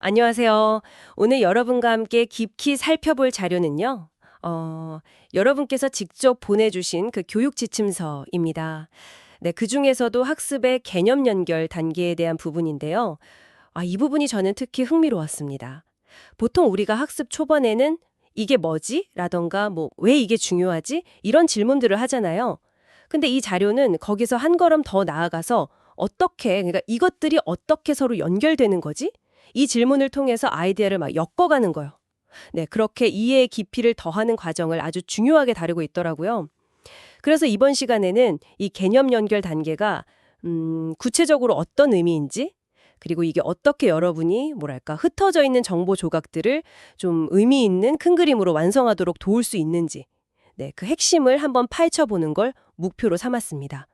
안녕하세요. 오늘 여러분과 함께 깊이 살펴볼 자료는요. 여러분께서 직접 보내주신 그 교육 지침서입니다. 네, 그중에서도 학습의 개념 연결 단계에 대한 부분인데요. 이 부분이 저는 특히 흥미로웠습니다. 보통 우리가 학습 초반에는 이게 뭐지? 라던가 왜 이게 중요하지? 이런 질문들을 하잖아요. 근데 이 자료는 거기서 한 걸음 더 나아가서 그러니까 이것들이 어떻게 서로 연결되는 거지? 이 질문을 통해서 아이디어를 막 엮어가는 거예요. 네, 그렇게 이해의 깊이를 더하는 과정을 아주 중요하게 다루고 있더라고요. 그래서 이번 시간에는 이 개념 연결 단계가 구체적으로 어떤 의미인지, 그리고 이게 어떻게 여러분이 흩어져 있는 정보 조각들을 좀 의미 있는 큰 그림으로 완성하도록 도울 수 있는지, 네, 그 핵심을 한번 파헤쳐 보는 걸 목표로 삼았습니다.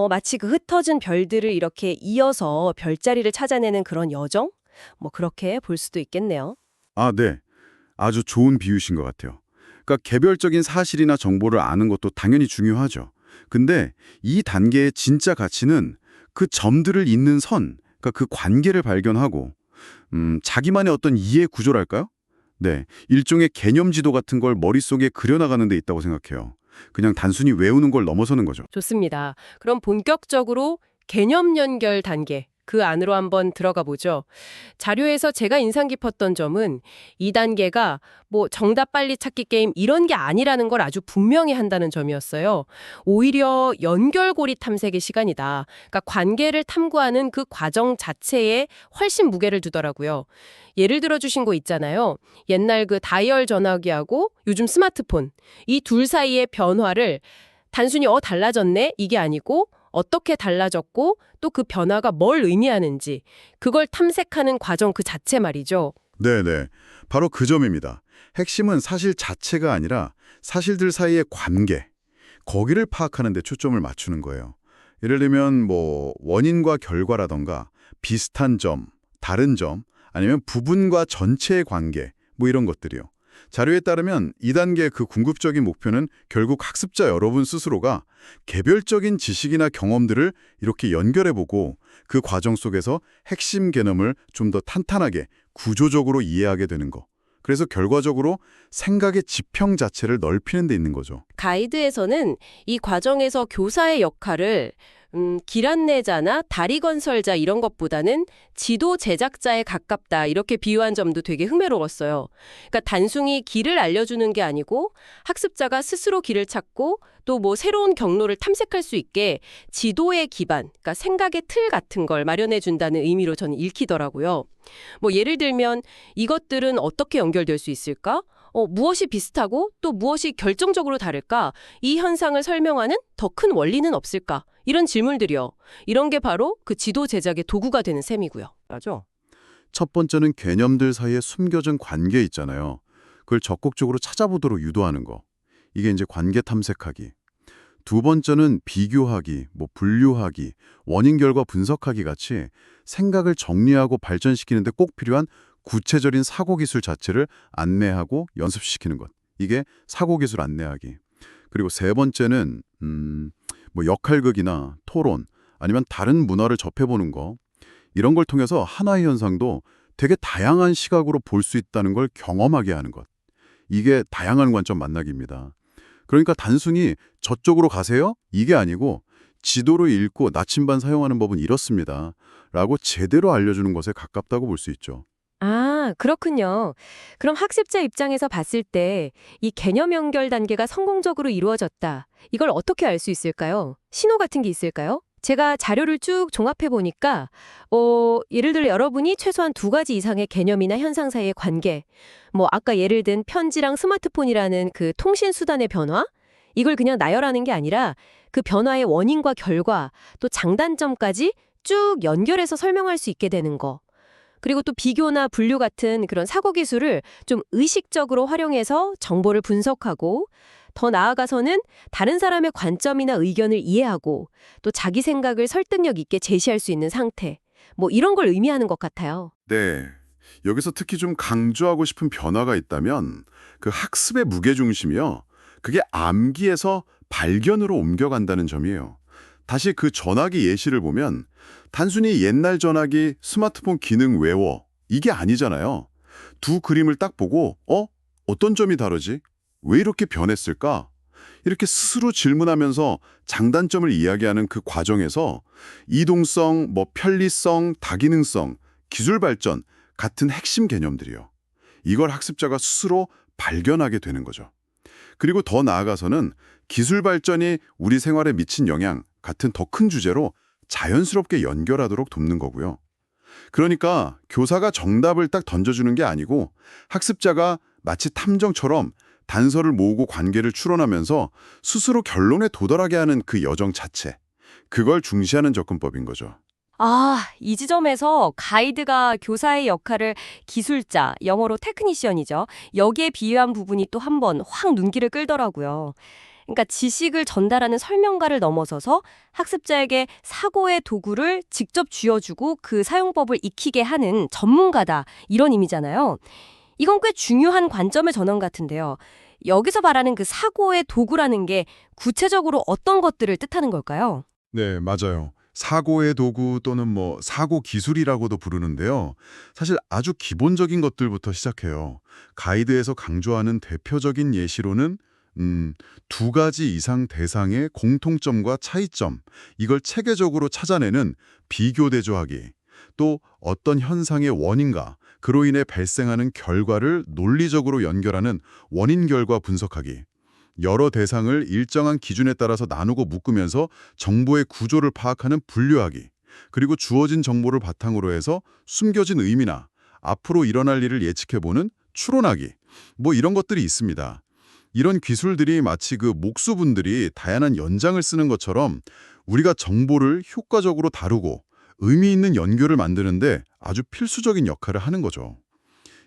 마치 그 흩어진 별들을 이렇게 이어서 별자리를 찾아내는 그런 여정? 그렇게 볼 수도 있겠네요. 아, 네. 아주 좋은 비유신 것 같아요. 그러니까 개별적인 사실이나 정보를 아는 것도 당연히 중요하죠. 근데 이 단계의 진짜 가치는 그 점들을 잇는 선, 그러니까 그 관계를 발견하고 자기만의 어떤 이해 구조랄까요? 네, 일종의 개념 지도 같은 걸 머릿속에 그려나가는 데 있다고 생각해요. 그냥 단순히 외우는 걸 넘어서는 거죠. 좋습니다. 그럼 본격적으로 개념 연결 단계, 그 안으로 한번 들어가 보죠. 자료에서 제가 인상 깊었던 점은 이 단계가 정답 빨리 찾기 게임 이런 게 아니라는 걸 아주 분명히 한다는 점이었어요. 오히려 연결고리 탐색의 시간이다. 그러니까 관계를 탐구하는 그 과정 자체에 훨씬 무게를 두더라고요. 예를 들어 주신 거 있잖아요. 옛날 그 다이얼 전화기하고 요즘 스마트폰. 이 둘 사이의 변화를 단순히 달라졌네 이게 아니고 어떻게 달라졌고 또 그 변화가 뭘 의미하는지 그걸 탐색하는 과정 그 자체 말이죠. 네네. 바로 그 점입니다. 핵심은 사실 자체가 아니라 사실들 사이의 관계, 거기를 파악하는 데 초점을 맞추는 거예요. 예를 들면 원인과 결과라던가 비슷한 점, 다른 점, 아니면 부분과 전체의 관계, 이런 것들이요. 자료에 따르면 2단계 그 궁극적인 목표는 결국 학습자 여러분 스스로가 개별적인 지식이나 경험들을 이렇게 연결해보고 그 과정 속에서 핵심 개념을 좀 더 탄탄하게 구조적으로 이해하게 되는 거. 그래서 결과적으로 생각의 지평 자체를 넓히는 데 있는 거죠. 가이드에서는 이 과정에서 교사의 역할을 길 안내자나 다리 건설자 이런 것보다는 지도 제작자에 가깝다 이렇게 비유한 점도 되게 흥미로웠어요. 그러니까 단순히 길을 알려주는 게 아니고 학습자가 스스로 길을 찾고 또 새로운 경로를 탐색할 수 있게 지도의 기반, 그러니까 생각의 틀 같은 걸 마련해 준다는 의미로 저는 읽히더라고요. 예를 들면 이것들은 어떻게 연결될 수 있을까? 무엇이 비슷하고 또 무엇이 결정적으로 다를까? 이 현상을 설명하는 더 큰 원리는 없을까? 이런 질문들이요. 이런 게 바로 그 지도 제작의 도구가 되는 셈이고요. 맞죠? 첫 번째는 개념들 사이에 숨겨진 관계 있잖아요. 그걸 적극적으로 찾아보도록 유도하는 거. 이게 이제 관계 탐색하기. 두 번째는 비교하기, 분류하기, 원인 결과 분석하기 같이 생각을 정리하고 발전시키는 데 꼭 필요한 구체적인 사고기술 자체를 안내하고 연습시키는 것. 이게 사고기술 안내하기. 그리고 세 번째는 역할극이나 토론 아니면 다른 문화를 접해보는 거. 이런 걸 통해서 하나의 현상도 되게 다양한 시각으로 볼 수 있다는 걸 경험하게 하는 것. 이게 다양한 관점 만나기입니다. 그러니까 단순히 저쪽으로 가세요? 이게 아니고 지도로 읽고 나침반 사용하는 법은 이렇습니다. 라고 제대로 알려주는 것에 가깝다고 볼 수 있죠. 그렇군요. 그럼 학습자 입장에서 봤을 때 이 개념 연결 단계가 성공적으로 이루어졌다. 이걸 어떻게 알 수 있을까요? 신호 같은 게 있을까요? 제가 자료를 쭉 종합해 보니까 예를 들어 여러분이 최소한 두 가지 이상의 개념이나 현상 사이의 관계, 아까 예를 든 편지랑 스마트폰이라는 그 통신 수단의 변화, 이걸 그냥 나열하는 게 아니라 그 변화의 원인과 결과, 또 장단점까지 쭉 연결해서 설명할 수 있게 되는 거. 그리고 또 비교나 분류 같은 그런 사고 기술을 좀 의식적으로 활용해서 정보를 분석하고 더 나아가서는 다른 사람의 관점이나 의견을 이해하고 또 자기 생각을 설득력 있게 제시할 수 있는 상태. 이런 걸 의미하는 것 같아요. 네. 여기서 특히 좀 강조하고 싶은 변화가 있다면 그 학습의 무게중심이요. 그게 암기에서 발견으로 옮겨간다는 점이에요. 다시 그 전화기 예시를 보면 단순히 옛날 전화기 스마트폰 기능 외워 이게 아니잖아요. 두 그림을 딱 보고 어떤 점이 다르지? 왜 이렇게 변했을까? 이렇게 스스로 질문하면서 장단점을 이야기하는 그 과정에서 이동성, 편리성, 다기능성, 기술 발전 같은 핵심 개념들이요. 이걸 학습자가 스스로 발견하게 되는 거죠. 그리고 더 나아가서는 기술 발전이 우리 생활에 미친 영향 같은 더 큰 주제로 자연스럽게 연결하도록 돕는 거고요. 그러니까 교사가 정답을 딱 던져주는 게 아니고 학습자가 마치 탐정처럼 단서를 모으고 관계를 추론하면서 스스로 결론에 도달하게 하는 그 여정 자체, 그걸 중시하는 접근법인 거죠. 아, 이 지점에서 가이드가 교사의 역할을 기술자, 영어로 테크니션이죠. 여기에 비유한 부분이 또 한 번 확 눈길을 끌더라고요. 그러니까 지식을 전달하는 설명가를 넘어서서 학습자에게 사고의 도구를 직접 쥐어주고 그 사용법을 익히게 하는 전문가다. 이런 의미잖아요. 이건 꽤 중요한 관점의 전환 같은데요. 여기서 말하는 그 사고의 도구라는 게 구체적으로 어떤 것들을 뜻하는 걸까요? 네, 맞아요. 사고의 도구 또는 사고 기술이라고도 부르는데요. 사실 아주 기본적인 것들부터 시작해요. 가이드에서 강조하는 대표적인 예시로는 두 가지 이상 대상의 공통점과 차이점, 이걸 체계적으로 찾아내는 비교대조하기, 또 어떤 현상의 원인과 그로 인해 발생하는 결과를 논리적으로 연결하는 원인-결과 분석하기, 여러 대상을 일정한 기준에 따라서 나누고 묶으면서 정보의 구조를 파악하는 분류하기, 그리고 주어진 정보를 바탕으로 해서 숨겨진 의미나 앞으로 일어날 일을 예측해보는 추론하기, 이런 것들이 있습니다. 이런 기술들이 마치 그 목수분들이 다양한 연장을 쓰는 것처럼 우리가 정보를 효과적으로 다루고 의미 있는 연결을 만드는데 아주 필수적인 역할을 하는 거죠.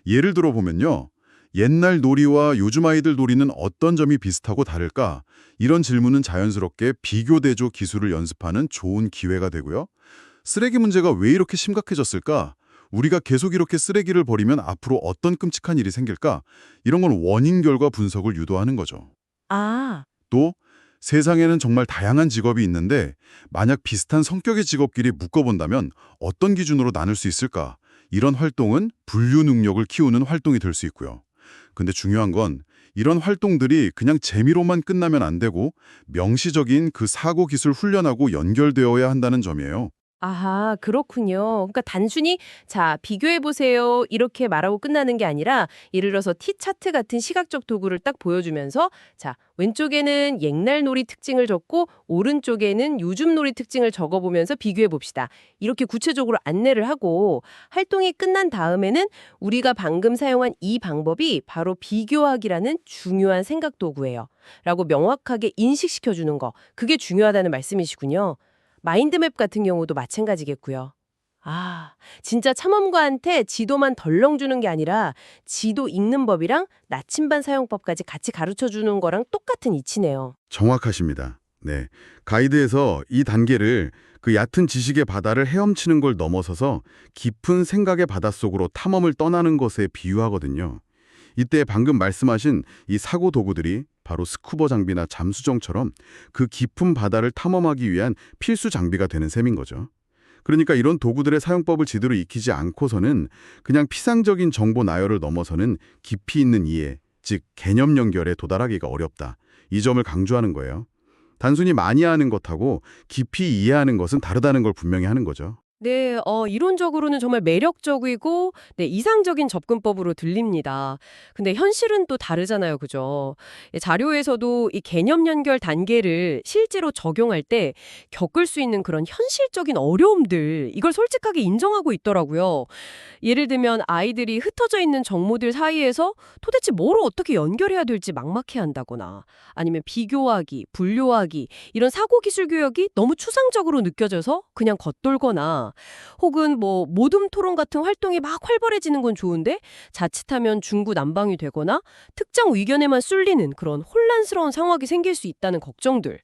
예를 들어 보면요. 옛날 놀이와 요즘 아이들 놀이는 어떤 점이 비슷하고 다를까? 이런 질문은 자연스럽게 비교대조 기술을 연습하는 좋은 기회가 되고요. 쓰레기 문제가 왜 이렇게 심각해졌을까? 우리가 계속 이렇게 쓰레기를 버리면 앞으로 어떤 끔찍한 일이 생길까? 이런 건 원인 결과 분석을 유도하는 거죠. 아, 또 세상에는 정말 다양한 직업이 있는데 만약 비슷한 성격의 직업끼리 묶어본다면 어떤 기준으로 나눌 수 있을까? 이런 활동은 분류 능력을 키우는 활동이 될 수 있고요. 근데 중요한 건 이런 활동들이 그냥 재미로만 끝나면 안 되고 명시적인 그 사고 기술 훈련하고 연결되어야 한다는 점이에요. 아하, 그렇군요. 그러니까 단순히 자, 비교해 보세요. 이렇게 말하고 끝나는 게 아니라 예를 들어서 T차트 같은 시각적 도구를 딱 보여주면서 자, 왼쪽에는 옛날 놀이 특징을 적고 오른쪽에는 요즘 놀이 특징을 적어 보면서 비교해 봅시다. 이렇게 구체적으로 안내를 하고 활동이 끝난 다음에는 우리가 방금 사용한 이 방법이 바로 비교하기라는 중요한 생각 도구예요. 라고 명확하게 인식시켜 주는 거. 그게 중요하다는 말씀이시군요. 마인드맵 같은 경우도 마찬가지겠고요. 아, 진짜 탐험가한테 지도만 덜렁 주는 게 아니라 지도 읽는 법이랑 나침반 사용법까지 같이 가르쳐 주는 거랑 똑같은 이치네요. 정확하십니다. 네. 가이드에서 이 단계를 그 얕은 지식의 바다를 헤엄치는 걸 넘어서서 깊은 생각의 바닷속으로 탐험을 떠나는 것에 비유하거든요. 이때 방금 말씀하신 이 사고 도구들이 바로 스쿠버 장비나 잠수정처럼 그 깊은 바다를 탐험하기 위한 필수 장비가 되는 셈인 거죠. 그러니까 이런 도구들의 사용법을 제대로 익히지 않고서는 그냥 피상적인 정보 나열을 넘어서는 깊이 있는 이해, 즉 개념 연결에 도달하기가 어렵다. 이 점을 강조하는 거예요. 단순히 많이 아는 것하고 깊이 이해하는 것은 다르다는 걸 분명히 하는 거죠. 네, 이론적으로는 정말 매력적이고 네, 이상적인 접근법으로 들립니다. 근데 현실은 또 다르잖아요. 그죠? 예, 자료에서도 이 개념 연결 단계를 실제로 적용할 때 겪을 수 있는 그런 현실적인 어려움들, 이걸 솔직하게 인정하고 있더라고요. 예를 들면 아이들이 흩어져 있는 정보들 사이에서 도대체 뭐를 어떻게 연결해야 될지 막막해한다거나 아니면 비교하기, 분류하기 이런 사고 기술 교육이 너무 추상적으로 느껴져서 그냥 겉돌거나 혹은 모둠 토론 같은 활동이 막 활발해지는 건 좋은데 자칫하면 중구난방이 되거나 특정 의견에만 쏠리는 그런 혼란스러운 상황이 생길 수 있다는 걱정들.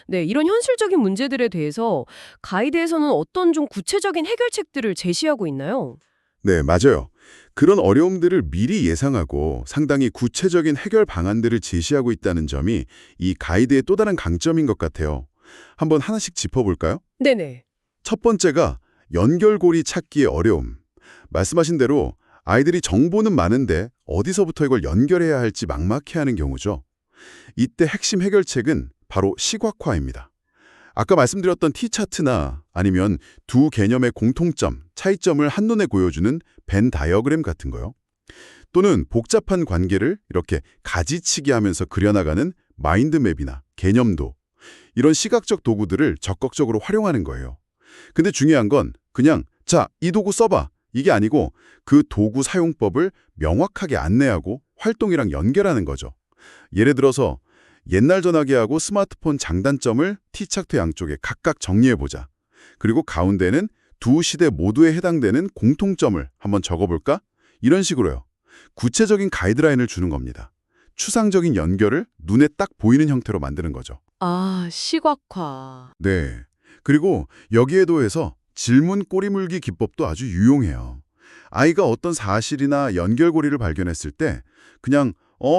네, 이런 현실적인 문제들에 대해서 가이드에서는 어떤 좀 구체적인 해결책들을 제시하고 있나요? 네, 맞아요. 그런 어려움들을 미리 예상하고 상당히 구체적인 해결 방안들을 제시하고 있다는 점이 이 가이드의 또 다른 강점인 것 같아요. 한번 하나씩 짚어볼까요? 네네. 첫 번째가 연결고리 찾기의 어려움. 말씀하신 대로 아이들이 정보는 많은데 어디서부터 이걸 연결해야 할지 막막해하는 경우죠. 이때 핵심 해결책은 바로 시각화입니다. 아까 말씀드렸던 T차트나 아니면 두 개념의 공통점, 차이점을 한눈에 보여주는 벤 다이어그램 같은 거요. 또는 복잡한 관계를 이렇게 가지치기 하면서 그려나가는 마인드맵이나 개념도, 이런 시각적 도구들을 적극적으로 활용하는 거예요. 근데 중요한 건 그냥 자, 이 도구 써봐, 이게 아니고 그 도구 사용법을 명확하게 안내하고 활동이랑 연결하는 거죠. 예를 들어서 옛날 전화기하고 스마트폰 장단점을 T차트 양쪽에 각각 정리해보자. 그리고 가운데는 두 시대 모두에 해당되는 공통점을 한번 적어볼까? 이런 식으로요. 구체적인 가이드라인을 주는 겁니다. 추상적인 연결을 눈에 딱 보이는 형태로 만드는 거죠. 아, 시각화. 네. 그리고 여기에 더해서 질문 꼬리물기 기법도 아주 유용해요. 아이가 어떤 사실이나 연결고리를 발견했을 때 그냥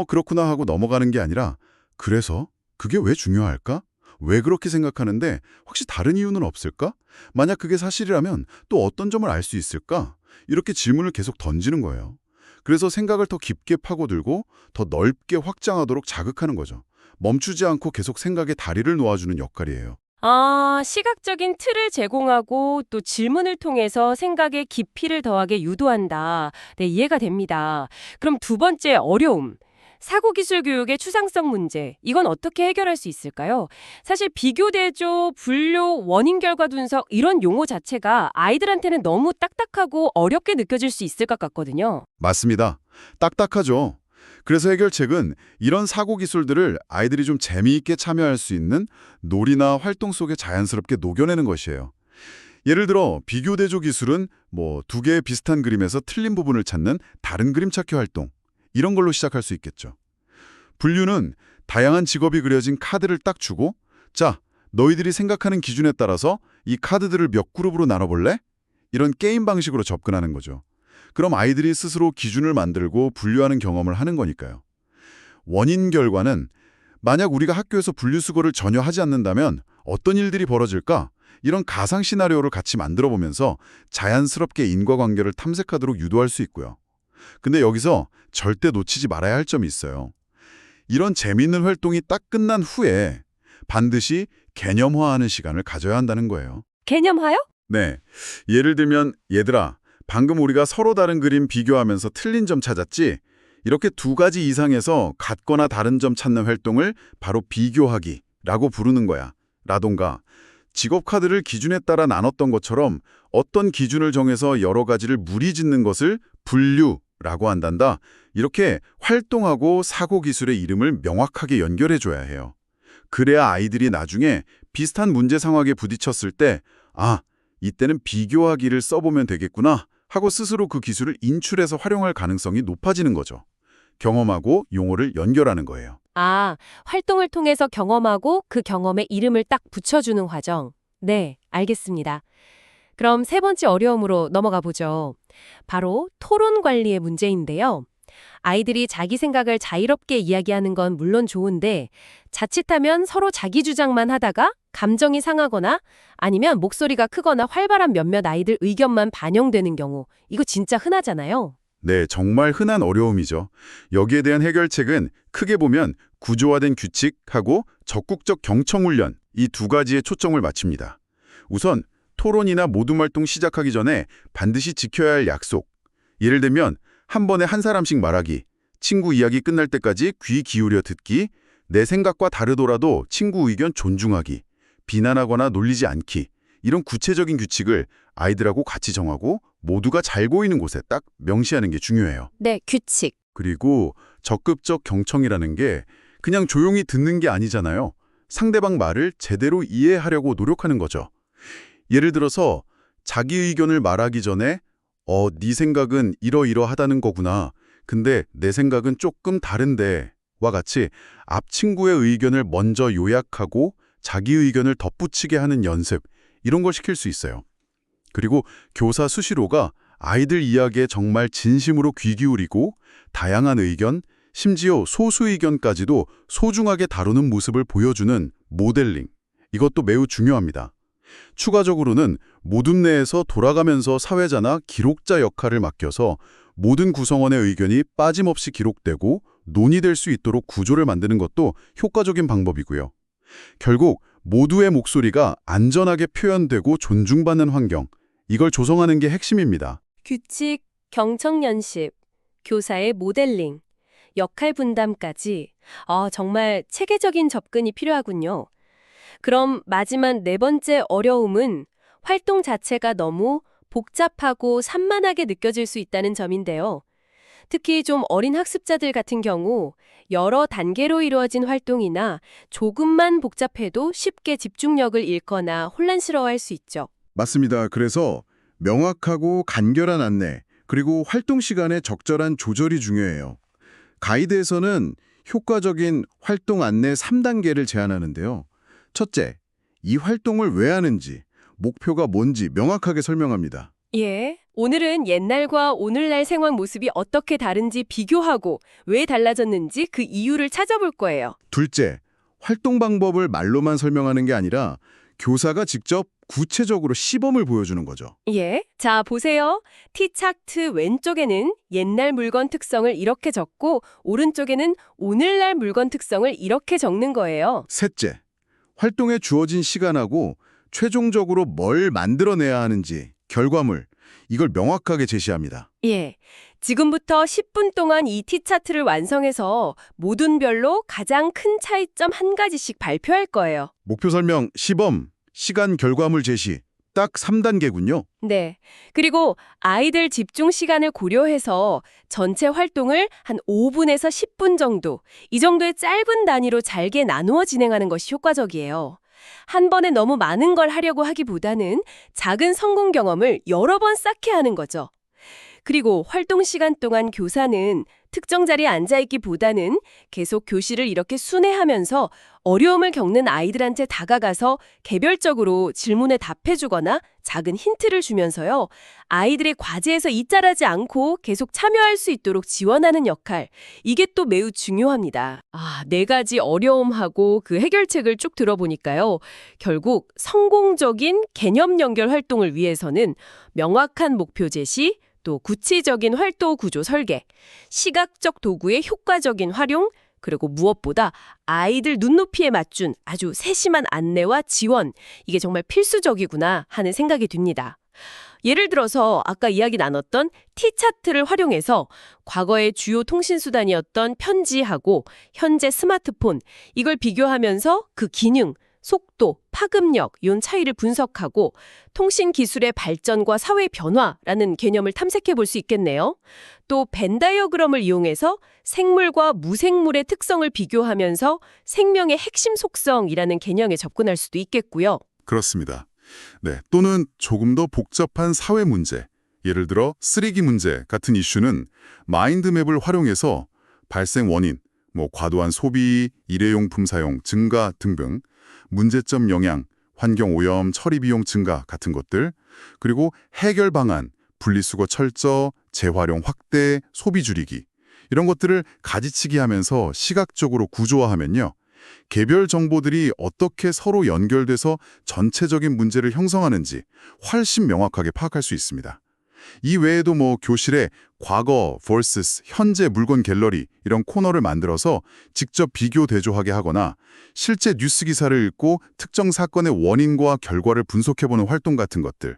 그렇구나 하고 넘어가는 게 아니라 그래서 그게 왜 중요할까? 왜 그렇게 생각하는데 혹시 다른 이유는 없을까? 만약 그게 사실이라면 또 어떤 점을 알 수 있을까? 이렇게 질문을 계속 던지는 거예요. 그래서 생각을 더 깊게 파고들고 더 넓게 확장하도록 자극하는 거죠. 멈추지 않고 계속 생각에 다리를 놓아주는 역할이에요. 아, 시각적인 틀을 제공하고 또 질문을 통해서 생각의 깊이를 더하게 유도한다. 네, 이해가 됩니다. 그럼 두 번째 어려움. 사고기술 교육의 추상성 문제. 이건 어떻게 해결할 수 있을까요? 사실 비교대조, 분류, 원인 결과 분석 이런 용어 자체가 아이들한테는 너무 딱딱하고 어렵게 느껴질 수 있을 것 같거든요. 맞습니다. 딱딱하죠. 그래서 해결책은 이런 사고 기술들을 아이들이 좀 재미있게 참여할 수 있는 놀이나 활동 속에 자연스럽게 녹여내는 것이에요. 예를 들어 비교대조 기술은 두 개의 비슷한 그림에서 틀린 부분을 찾는 다른 그림 찾기 활동, 이런 걸로 시작할 수 있겠죠. 분류는 다양한 직업이 그려진 카드를 딱 주고 자, 너희들이 생각하는 기준에 따라서 이 카드들을 몇 그룹으로 나눠볼래? 이런 게임 방식으로 접근하는 거죠. 그럼 아이들이 스스로 기준을 만들고 분류하는 경험을 하는 거니까요. 원인 결과는 만약 우리가 학교에서 분류수거를 전혀 하지 않는다면 어떤 일들이 벌어질까? 이런 가상 시나리오를 같이 만들어 보면서 자연스럽게 인과관계를 탐색하도록 유도할 수 있고요. 근데 여기서 절대 놓치지 말아야 할 점이 있어요. 이런 재미있는 활동이 딱 끝난 후에 반드시 개념화하는 시간을 가져야 한다는 거예요. 개념하여? 네. 예를 들면 얘들아, 방금 우리가 서로 다른 그림 비교하면서 틀린 점 찾았지? 이렇게 두 가지 이상에서 같거나 다른 점 찾는 활동을 바로 비교하기라고 부르는 거야. 라던가 직업 카드를 기준에 따라 나눴던 것처럼 어떤 기준을 정해서 여러 가지를 무리짓는 것을 분류라고 한단다. 이렇게 활동하고 사고기술의 이름을 명확하게 연결해줘야 해요. 그래야 아이들이 나중에 비슷한 문제 상황에 부딪혔을 때 이때는 비교하기를 써보면 되겠구나 하고 스스로 그 기술을 인출해서 활용할 가능성이 높아지는 거죠. 경험하고 용어를 연결하는 거예요. 아, 활동을 통해서 경험하고 그 경험에 이름을 딱 붙여주는 과정. 네, 알겠습니다. 그럼 세 번째 어려움으로 넘어가 보죠. 바로 토론 관리의 문제인데요. 아이들이 자기 생각을 자유롭게 이야기하는 건 물론 좋은데 자칫하면 서로 자기 주장만 하다가 감정이 상하거나 아니면 목소리가 크거나 활발한 몇몇 아이들 의견만 반영되는 경우 이거 진짜 흔하잖아요. 네, 정말 흔한 어려움이죠. 여기에 대한 해결책은 크게 보면 구조화된 규칙하고 적극적 경청훈련 이 두 가지에 초점을 맞춥니다. 우선 토론이나 모둠 활동 시작하기 전에 반드시 지켜야 할 약속. 예를 들면 한 번에 한 사람씩 말하기, 친구 이야기 끝날 때까지 귀 기울여 듣기, 내 생각과 다르더라도 친구 의견 존중하기, 비난하거나 놀리지 않기, 이런 구체적인 규칙을 아이들하고 같이 정하고 모두가 잘 보이는 곳에 딱 명시하는 게 중요해요. 네, 규칙. 그리고 적극적 경청이라는 게 그냥 조용히 듣는 게 아니잖아요. 상대방 말을 제대로 이해하려고 노력하는 거죠. 예를 들어서 자기 의견을 말하기 전에 네 생각은 이러이러하다는 거구나. 근데 내 생각은 조금 다른데 와 같이 앞 친구의 의견을 먼저 요약하고 자기 의견을 덧붙이게 하는 연습, 이런 걸 시킬 수 있어요. 그리고 교사 수시로가 아이들 이야기에 정말 진심으로 귀 기울이고 다양한 의견, 심지어 소수 의견까지도 소중하게 다루는 모습을 보여주는 모델링, 이것도 매우 중요합니다. 추가적으로는 모둠 내에서 돌아가면서 사회자나 기록자 역할을 맡겨서 모든 구성원의 의견이 빠짐없이 기록되고 논의될 수 있도록 구조를 만드는 것도 효과적인 방법이고요. 결국 모두의 목소리가 안전하게 표현되고 존중받는 환경, 이걸 조성하는 게 핵심입니다. 규칙, 경청 연습, 교사의 모델링, 역할 분담까지 정말 체계적인 접근이 필요하군요. 그럼 마지막 네 번째 어려움은 활동 자체가 너무 복잡하고 산만하게 느껴질 수 있다는 점인데요. 특히 좀 어린 학습자들 같은 경우 여러 단계로 이루어진 활동이나 조금만 복잡해도 쉽게 집중력을 잃거나 혼란스러워할 수 있죠. 맞습니다. 그래서 명확하고 간결한 안내, 그리고 활동 시간의 적절한 조절이 중요해요. 가이드에서는 효과적인 활동 안내 3단계를 제안하는데요. 첫째, 이 활동을 왜 하는지, 목표가 뭔지 명확하게 설명합니다. 예. 오늘은 옛날과 오늘날 생활 모습이 어떻게 다른지 비교하고 왜 달라졌는지 그 이유를 찾아볼 거예요. 둘째, 활동 방법을 말로만 설명하는 게 아니라 교사가 직접 구체적으로 시범을 보여주는 거죠. 예. 자, 보세요. T차트 왼쪽에는 옛날 물건 특성을 이렇게 적고 오른쪽에는 오늘날 물건 특성을 이렇게 적는 거예요. 셋째, 활동에 주어진 시간하고 최종적으로 뭘 만들어내야 하는지, 결과물, 이걸 명확하게 제시합니다. 예. 지금부터 10분 동안 이 T차트를 완성해서 모든 별로 가장 큰 차이점 한 가지씩 발표할 거예요. 목표 설명, 시범, 시간 결과물 제시, 딱 3단계군요. 네. 그리고 아이들 집중 시간을 고려해서 전체 활동을 한 5분에서 10분 정도, 이 정도의 짧은 단위로 잘게 나누어 진행하는 것이 효과적이에요. 한 번에 너무 많은 걸 하려고 하기보다는 작은 성공 경험을 여러 번 쌓게 하는 거죠. 그리고 활동 시간 동안 교사는 특정 자리에 앉아있기보다는 계속 교실을 이렇게 순회하면서 어려움을 겪는 아이들한테 다가가서 개별적으로 질문에 답해주거나 작은 힌트를 주면서요. 아이들의 과제에서 이탈하지 않고 계속 참여할 수 있도록 지원하는 역할, 이게 또 매우 중요합니다. 네 가지 어려움하고 그 해결책을 쭉 들어보니까요. 결국 성공적인 개념 연결 활동을 위해서는 명확한 목표 제시, 또 구체적인 활동 구조 설계, 시각적 도구의 효과적인 활용, 그리고 무엇보다 아이들 눈높이에 맞춘 아주 세심한 안내와 지원, 이게 정말 필수적이구나 하는 생각이 듭니다. 예를 들어서 아까 이야기 나눴던 T차트를 활용해서 과거의 주요 통신수단이었던 편지하고 현재 스마트폰, 이걸 비교하면서 그 기능, 속도, 파급력, 이런 차이를 분석하고 통신 기술의 발전과 사회 변화라는 개념을 탐색해 볼 수 있겠네요. 또 벤 다이어그램을 이용해서 생물과 무생물의 특성을 비교하면서 생명의 핵심 속성이라는 개념에 접근할 수도 있겠고요. 그렇습니다. 네, 또는 조금 더 복잡한 사회 문제, 예를 들어 쓰레기 문제 같은 이슈는 마인드맵을 활용해서 발생 원인, 과도한 소비, 일회용품 사용 증가 등등, 문제점 영향, 환경 오염, 처리 비용 증가 같은 것들, 그리고 해결 방안, 분리수거 철저, 재활용 확대, 소비 줄이기, 이런 것들을 가지치기 하면서 시각적으로 구조화하면요. 개별 정보들이 어떻게 서로 연결돼서 전체적인 문제를 형성하는지 훨씬 명확하게 파악할 수 있습니다. 이 외에도 교실에 과거 vs 현재 물건 갤러리 이런 코너를 만들어서 직접 비교 대조하게 하거나 실제 뉴스 기사를 읽고 특정 사건의 원인과 결과를 분석해보는 활동 같은 것들,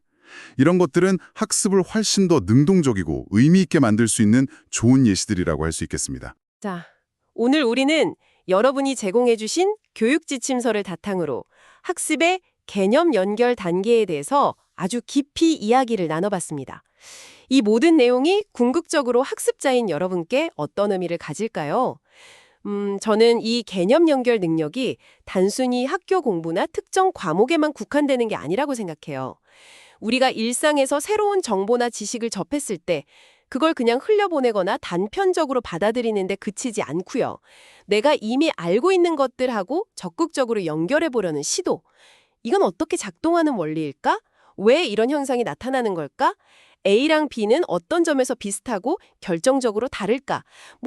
이런 것들은 학습을 훨씬 더 능동적이고 의미 있게 만들 수 있는 좋은 예시들이라고 할 수 있겠습니다. 자, 오늘 우리는 여러분이 제공해주신 교육 지침서를 바탕으로 학습의 개념 연결 단계에 대해서 아주 깊이 이야기를 나눠봤습니다. 이 모든 내용이 궁극적으로 학습자인 여러분께 어떤 의미를 가질까요? 저는 이 개념 연결 능력이 단순히 학교 공부나 특정 과목에만 국한되는 게 아니라고 생각해요. 우리가 일상에서 새로운 정보나 지식을 접했을 때 그걸 그냥 흘려보내거나 단편적으로 받아들이는데 그치지 않고요. 내가 이미 알고 있는 것들하고 적극적으로 연결해보려는 시도. 이건 어떻게 작동하는 원리일까? 왜 이런 현상이 나타나는 걸까? A랑 B는 어떤 점에서 비슷하고 결정적으로 다를까?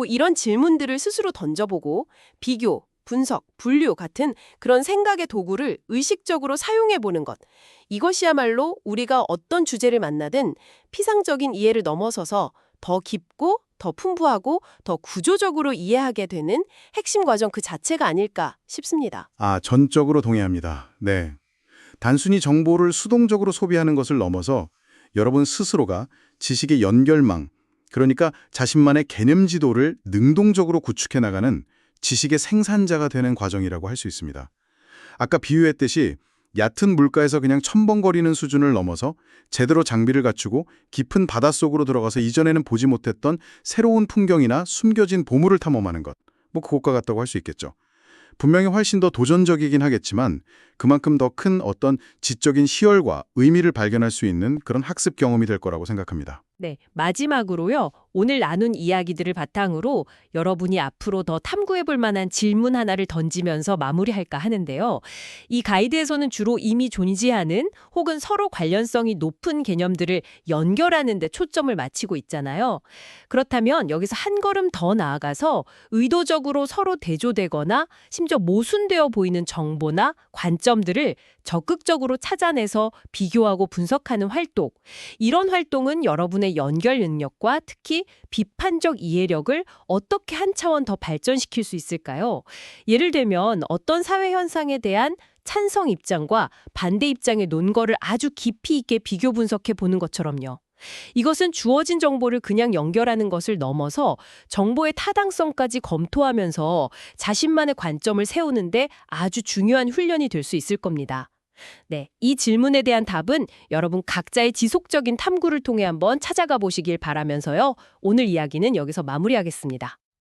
이런 질문들을 스스로 던져보고 비교, 분석, 분류 같은 그런 생각의 도구를 의식적으로 사용해 보는 것. 이것이야말로 우리가 어떤 주제를 만나든 피상적인 이해를 넘어서서 더 깊고 더 풍부하고 더 구조적으로 이해하게 되는 핵심 과정 그 자체가 아닐까 싶습니다. 전적으로 동의합니다. 네. 단순히 정보를 수동적으로 소비하는 것을 넘어서 여러분 스스로가 지식의 연결망, 그러니까 자신만의 개념 지도를 능동적으로 구축해 나가는 지식의 생산자가 되는 과정이라고 할 수 있습니다. 아까 비유했듯이 얕은 물가에서 그냥 첨벙거리는 수준을 넘어서 제대로 장비를 갖추고 깊은 바닷속으로 들어가서 이전에는 보지 못했던 새로운 풍경이나 숨겨진 보물을 탐험하는 것. 그것과 같다고 할 수 있겠죠. 분명히 훨씬 더 도전적이긴 하겠지만 그만큼 더 큰 어떤 지적인 희열과 의미를 발견할 수 있는 그런 학습 경험이 될 거라고 생각합니다. 네, 마지막으로요. 오늘 나눈 이야기들을 바탕으로 여러분이 앞으로 더 탐구해볼 만한 질문 하나를 던지면서 마무리할까 하는데요. 이 가이드에서는 주로 이미 존재하는 혹은 서로 관련성이 높은 개념들을 연결하는 데 초점을 맞추고 있잖아요. 그렇다면 여기서 한 걸음 더 나아가서 의도적으로 서로 대조되거나 심지어 모순되어 보이는 정보나 관점들을 적극적으로 찾아내서 비교하고 분석하는 활동. 이런 활동은 여러분의 연결 능력과 특히 비판적 이해력을 어떻게 한 차원 더 발전시킬 수 있을까요? 예를 들면 어떤 사회 현상에 대한 찬성 입장과 반대 입장의 논거를 아주 깊이 있게 비교 분석해 보는 것처럼요. 이것은 주어진 정보를 그냥 연결하는 것을 넘어서 정보의 타당성까지 검토하면서 자신만의 관점을 세우는데 아주 중요한 훈련이 될 수 있을 겁니다. 네, 이 질문에 대한 답은 여러분 각자의 지속적인 탐구를 통해 한번 찾아가 보시길 바라면서요. 오늘 이야기는 여기서 마무리하겠습니다.